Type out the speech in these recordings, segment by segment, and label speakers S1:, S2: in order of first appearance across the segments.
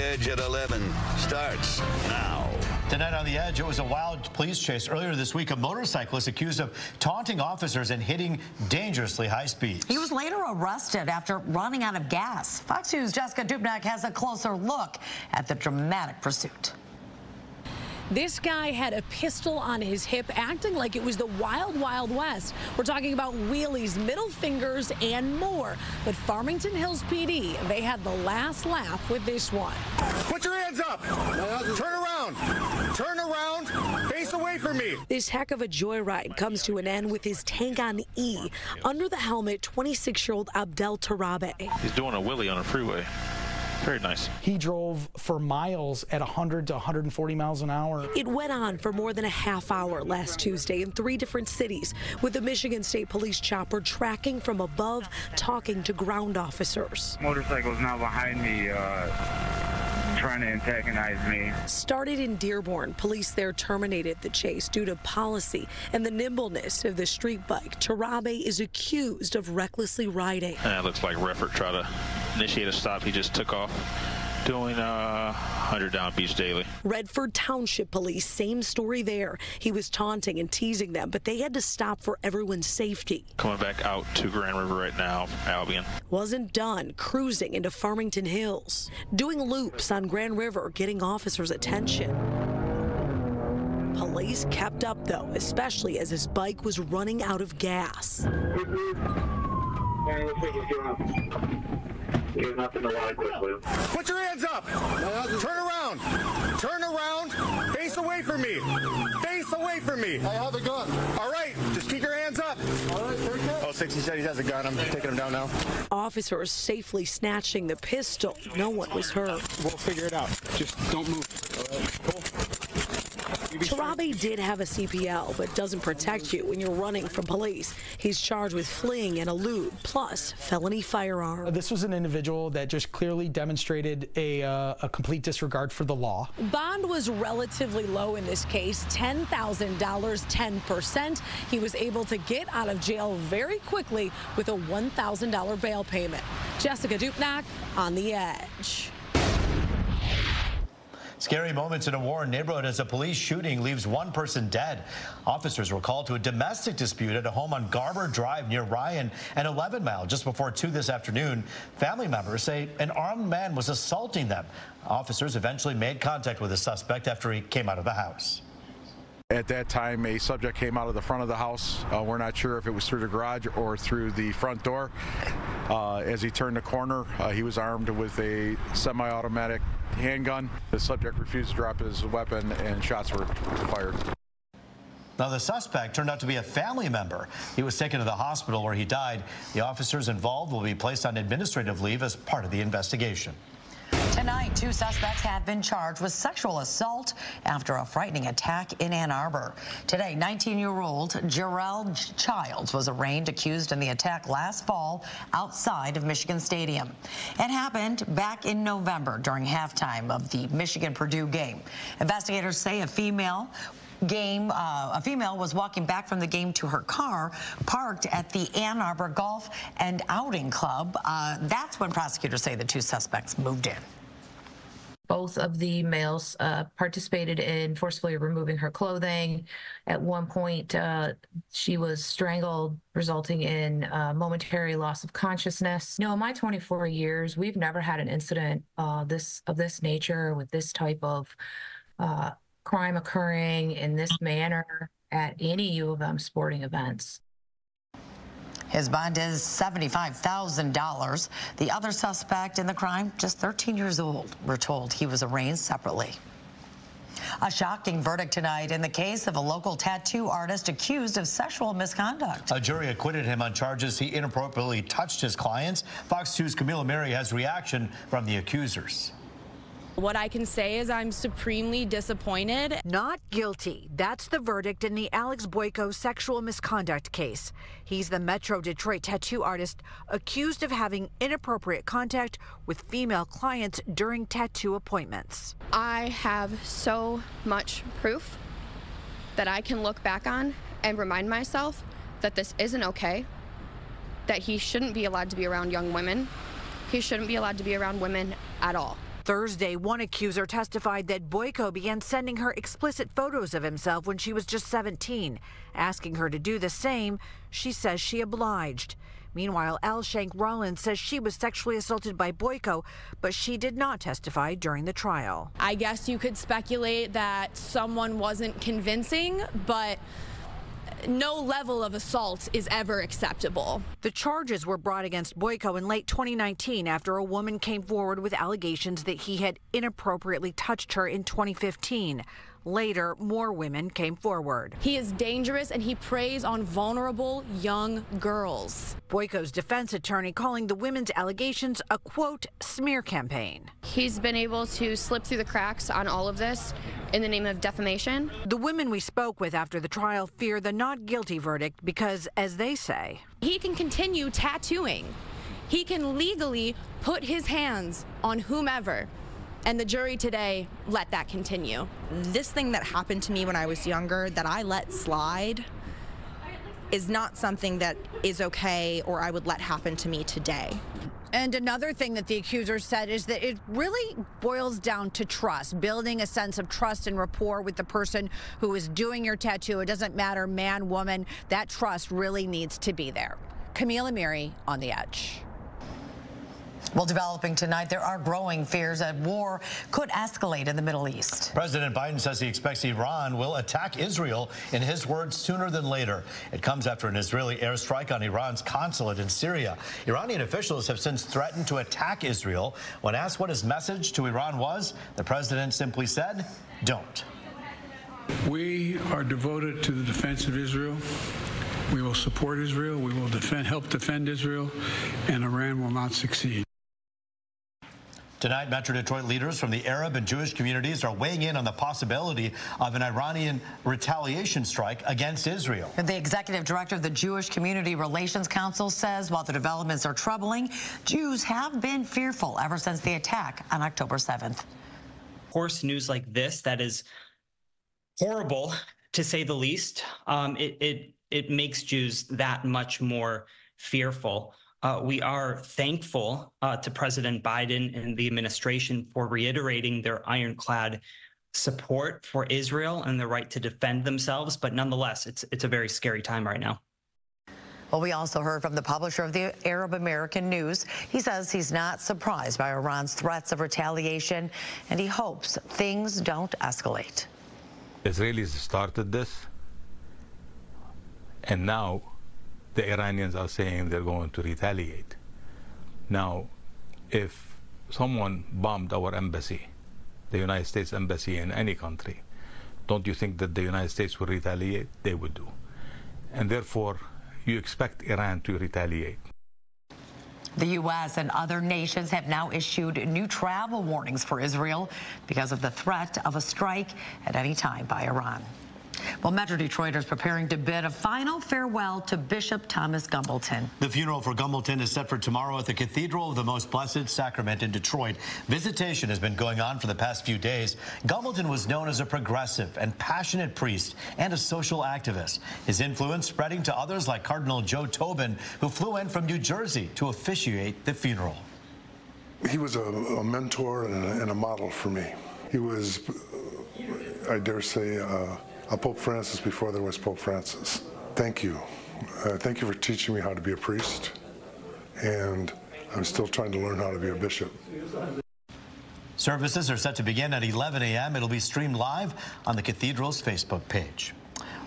S1: Edge at 11 starts now.
S2: Tonight on The Edge, it was a wild police chase. Earlier this week, a motorcyclist accused of taunting officers and hitting dangerously high speeds.
S3: He was later arrested after running out of gas. Fox News' Jessica Dupnack has a closer look at the dramatic pursuit.
S4: This guy had a pistol on his hip, acting like it was the wild, wild west. We're talking about wheelies, middle fingers, and more. But Farmington Hills PD, they had the last laugh with this one.
S5: Put your hands up. Turn around. Turn around. Face away from me.
S4: This heck of a joyride comes to an end with his tank on E. Under the helmet, 26-year-old Abdel Tarabe.
S6: He's doing a wheelie on a freeway. Very nice.
S7: He drove for miles at 100 to 140 miles an hour.
S4: It went on for more than a half hour last Tuesday in 3 different cities, with the Michigan State Police chopper tracking from above, talking to ground officers.
S8: Motorcycle's now behind me, trying to antagonize me.
S4: Started in Dearborn. Police there terminated the chase due to policy and the nimbleness of the street bike. Tarabe is accused of recklessly riding.
S6: It looks like Reffert tried to initiate a stop. He just took off doing 100 down Beach Daily.
S4: Redford Township Police, same story there. He was taunting and teasing them, but they had to stop for everyone's safety.
S6: Coming back out to Grand River right now, Albion.
S4: Wasn't done, cruising into Farmington Hills, doing loops on Grand River, getting officers' attention. Police kept up, though, especially as his bike was running out of gas.
S5: Put your hands up. Turn around. Turn around. Face away from me. Face away from me. I have a gun. All right. Just keep your hands up. All right. Very good. Oh, 60 said he has a gun. I'm taking him down now.
S4: Officers safely snatching the pistol. No one was hurt.
S5: We'll figure it out. Just don't move. All right. Cool.
S4: Tarabe did have a CPL, but doesn't protect you when you're running from police. He's charged with fleeing and elude, plus felony firearm.
S7: This was an individual that just clearly demonstrated a complete disregard for the law.
S4: Bond was relatively low in this case, $10,000, 10%. He was able to get out of jail very quickly with a $1,000 bail payment. Jessica Dupnack on The Edge.
S2: Scary moments in a Warren neighborhood as a police shooting leaves one person dead. Officers were called to a domestic dispute at a home on Garber Drive near Ryan and 11 Mile just before 2 this afternoon. Family members say an armed man was assaulting them. Officers eventually made contact with the suspect after he came out of the house.
S9: At that time, a subject came out of the front of the house. We're not sure if it was through the garage or through the front door. As he turned the corner, he was armed with a semi-automatic handgun. The subject refused to drop his weapon and shots were fired.
S2: Now, the suspect turned out to be a family member. He was taken to the hospital where he died. The officers involved will be placed on administrative leave as part of the investigation.
S3: Tonight, 2 suspects have been charged with sexual assault after a frightening attack in Ann Arbor. Today, 19-year-old Jarrell Childs was arraigned, accused in the attack last fall outside of Michigan Stadium. It happened back in November during halftime of the Michigan-Purdue game. Investigators say a female was walking back from the game to her car parked at the Ann Arbor Golf and Outing Club. That's when prosecutors say the 2 suspects moved in.
S10: Both of the males participated in forcefully removing her clothing. At one point, she was strangled, resulting in momentary loss of consciousness. In my 24 years, we've never had an incident of this nature with this type of crime occurring in this manner at any U of M sporting events.
S3: His bond is $75,000. The other suspect in the crime, just 13 years old. We're told he was arraigned separately. A shocking verdict tonight in the case of a local tattoo artist accused of sexual misconduct.
S2: A jury acquitted him on charges he inappropriately touched his clients. Fox 2's Camila Mary has reaction from the accusers.
S11: What I can say is I'm supremely disappointed.
S12: Not guilty. That's the verdict in the Alex Boyko sexual misconduct case. He's the Metro Detroit tattoo artist accused of having inappropriate contact with female clients during tattoo appointments.
S11: I have so much proof that I can look back on and remind myself that this isn't okay, that he shouldn't be allowed to be around young women. He shouldn't be allowed to be around women at all.
S12: Thursday, one accuser testified that Boyko began sending her explicit photos of himself when she was just 17. Asking her to do the same, she says she obliged. Meanwhile, Al Shank Rollins says she was sexually assaulted by Boyko, but she did not testify during the trial.
S13: I guess you could speculate that someone wasn't convincing, but no level of assault is ever acceptable.
S12: The charges were brought against Boyko in late 2019 after a woman came forward with allegations that he had inappropriately touched her in 2015. Later, more women came forward.
S13: He is dangerous and he preys on vulnerable young girls.
S12: Boyko's defense attorney calling the women's allegations a, quote, smear campaign.
S11: He's been able to slip through the cracks on all of this in the name of defamation.
S12: The women we spoke with after the trial fear the not guilty verdict because, as they say,
S13: he can continue tattooing. He can legally put his hands on whomever. And the jury today let that continue.
S14: This thing that happened to me when I was younger that I let slide is not something that is okay or I would let happen to me today.
S12: And another thing that the accuser said is that it really boils down to trust, building a sense of trust and rapport with the person who is doing your tattoo. It doesn't matter, man, woman, that trust really needs to be there. Camille Amiri on The Edge.
S3: Well, developing tonight, there are growing fears that war could escalate in the Middle East.
S2: President Biden says he expects Iran will attack Israel, in his words, sooner than later. It comes after an Israeli airstrike on Iran's consulate in Syria. Iranian officials have since threatened to attack Israel. When asked what his message to Iran was, the president simply said, don't.
S15: We are devoted to the defense of Israel. We will support Israel. We will help defend Israel, and Iran will not succeed.
S2: Tonight, Metro Detroit leaders from the Arab and Jewish communities are weighing in on the possibility of an Iranian retaliation strike against Israel.
S3: The executive director of the Jewish Community Relations Council says while the developments are troubling, Jews have been fearful ever since the attack on October 7th.
S16: Of course, news like this that is horrible, to say the least, it makes Jews that much more fearful. We are thankful to President Biden and the administration for reiterating their ironclad support for Israel and the right to defend themselves. But nonetheless, it's a very scary time right now.
S3: Well, we also heard from the publisher of the Arab American News. He says he's not surprised by Iran's threats of retaliation, and he hopes things don't escalate.
S17: Israelis started this, and now the Iranians are saying they're going to retaliate. Now, if someone bombed our embassy, the United States embassy in any country, don't you think that the United States will retaliate? They would do. And therefore, you expect Iran to retaliate.
S3: The U.S. and other nations have now issued new travel warnings for Israel because of the threat of a strike at any time by Iran. Well, Metro Detroiters preparing to bid a final farewell to Bishop Thomas Gumbleton.
S2: The funeral for Gumbleton is set for tomorrow at the Cathedral of the Most Blessed Sacrament in Detroit. Visitation has been going on for the past few days. Gumbleton was known as a progressive and passionate priest and a social activist. His influence spreading to others like Cardinal Joe Tobin, who flew in from New Jersey to officiate the funeral.
S18: He was a mentor and a model for me. He was, I dare say, a Pope Francis before there was Pope Francis. Thank you. Thank you for teaching me how to be a priest, and I'm still trying to learn how to be a bishop.
S2: Services are set to begin at 11 a.m. It'll be streamed live on the Cathedral's Facebook page.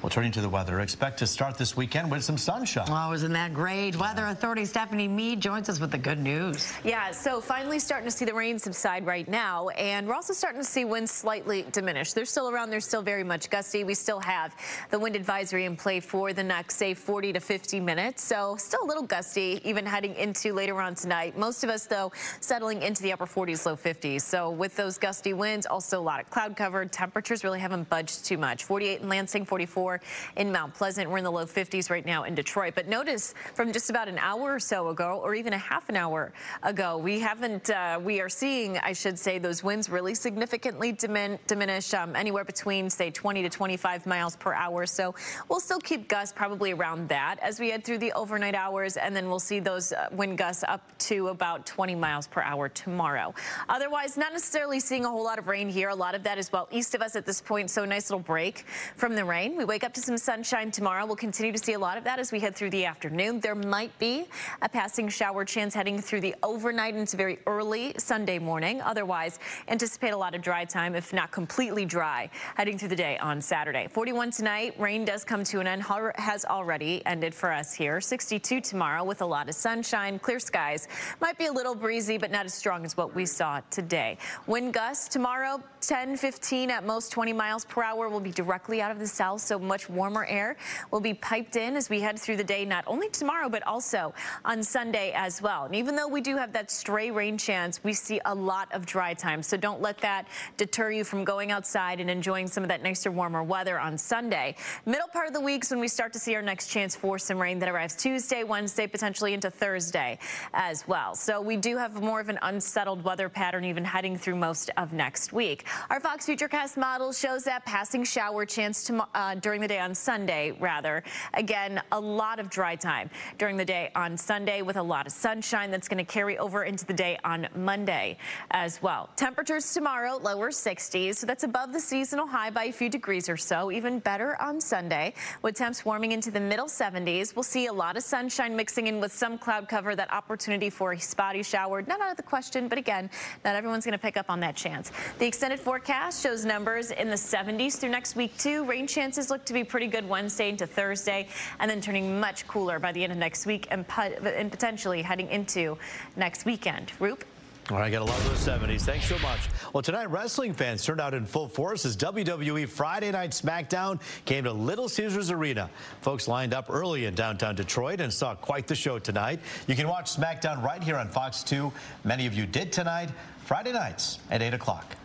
S2: Well, turning to the weather, expect to start this weekend with some sunshine.
S3: Oh, isn't that great? Weather authority Stephanie Mead joins us with the good news.
S19: Yeah, so finally starting to see the rain subside right now, and we're also starting to see winds slightly diminish. They're still around. They're still very much gusty. We still have the wind advisory in play for the next, say, 40 to 50 minutes. So still a little gusty, even heading into later on tonight. Most of us, though, settling into the upper 40s, low 50s. So with those gusty winds, also a lot of cloud cover. Temperatures really haven't budged too much. 48 in Lansing, 44 hour in Mount Pleasant. We're in the low 50s right now in Detroit. But notice from just about an hour or so ago, or even a half an hour ago, we are seeing, I should say, those winds really significantly diminish, anywhere between, say, 20 to 25 miles per hour. So we'll still keep gusts probably around that as we head through the overnight hours, and then we'll see those wind gusts up to about 20 miles per hour tomorrow. Otherwise, not necessarily seeing a whole lot of rain here. A lot of that is well east of us at this point, so a nice little break from the rain. We wake up to some sunshine tomorrow. We'll continue to see a lot of that as we head through the afternoon. There might be a passing shower chance heading through the overnight into very early Sunday morning. Otherwise, anticipate a lot of dry time, if not completely dry, heading through the day on Saturday. 41 tonight. Rain does come to an end, has already ended for us here. 62 tomorrow with a lot of sunshine. Clear skies. Might be a little breezy, but not as strong as what we saw today. Wind gusts tomorrow, 10, 15 at most, 20 miles per hour. Will be directly out of the south, so much warmer air will be piped in as we head through the day, not only tomorrow, but also on Sunday as well. And even though we do have that stray rain chance, we see a lot of dry time. So don't let that deter you from going outside and enjoying some of that nicer, warmer weather on Sunday. Middle part of the week is when we start to see our next chance for some rain that arrives Tuesday, Wednesday, potentially into Thursday as well. So we do have more of an unsettled weather pattern even heading through most of next week. Our Fox Futurecast model shows that passing shower chance during the day on Sunday, rather. Again, a lot of dry time during the day on Sunday with a lot of sunshine that's going to carry over into the day on Monday as well. Temperatures tomorrow, lower 60s, so that's above the seasonal high by a few degrees or so. Even better on Sunday with temps warming into the middle 70s. We'll see a lot of sunshine mixing in with some cloud cover. That opportunity for a spotty shower, not out of the question, but again, not everyone's going to pick up on that chance. The extended forecast shows numbers in the 70s through next week too. Rain chances look to be pretty good Wednesday into Thursday, and then turning much cooler by the end of next week and potentially heading into next weekend. Roop?
S2: All right, gotta love those 70s. Thanks so much. Well, tonight, wrestling fans turned out in full force as WWE Friday Night Smackdown came to Little Caesars Arena. Folks lined up early in downtown Detroit and saw quite the show tonight. You can watch Smackdown right here on Fox 2. Many of you did tonight. Friday nights at 8 o'clock.